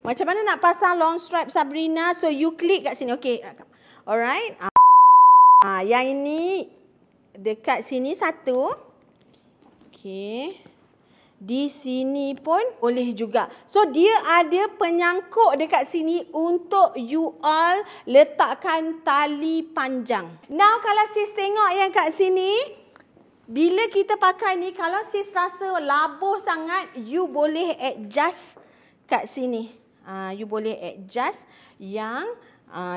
Macam mana nak pasang long stripe Sabrina? So you klik kat sini. Okay. Alright. Yang ini dekat sini satu. Okay. Di sini pun boleh juga. So dia ada penyangkut dekat sini untuk you all letakkan tali panjang. Now kalau sis tengok yang kat sini, bila kita pakai ni, kalau sis rasa labuh sangat, you boleh adjust kat sini. You boleh adjust yang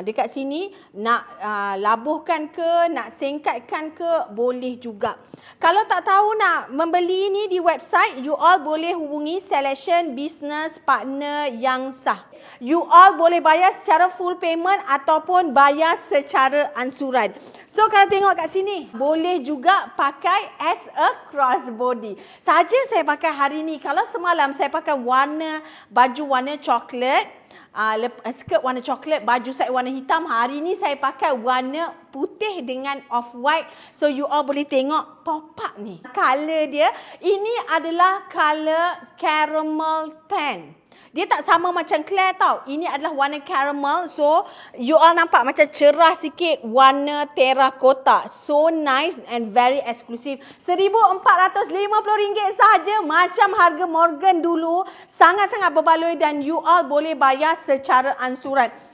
dekat sini nak labuhkan ke, nak singkatkan ke, boleh juga. Kalau tak tahu nak membeli ni di website, you all boleh hubungi Selection Business Partner yang sah. You all boleh bayar secara full payment ataupun bayar secara ansuran. So kalau tengok kat sini, boleh juga pakai as a crossbody. Saja saya pakai hari ni. Kalau semalam saya pakai baju warna coklat, skirt warna coklat, baju saya warna hitam. Hari ni saya pakai warna putih dengan off-white. So you all boleh tengok pop up ni. Color dia, ini adalah color caramel tan. Dia tak sama macam Claire tau. Ini adalah warna caramel. So, you all nampak macam cerah sikit warna terracotta. So nice and very exclusive. RM1,450 sahaja. Macam harga Morgan dulu. Sangat-sangat berbaloi dan you all boleh bayar secara ansuran.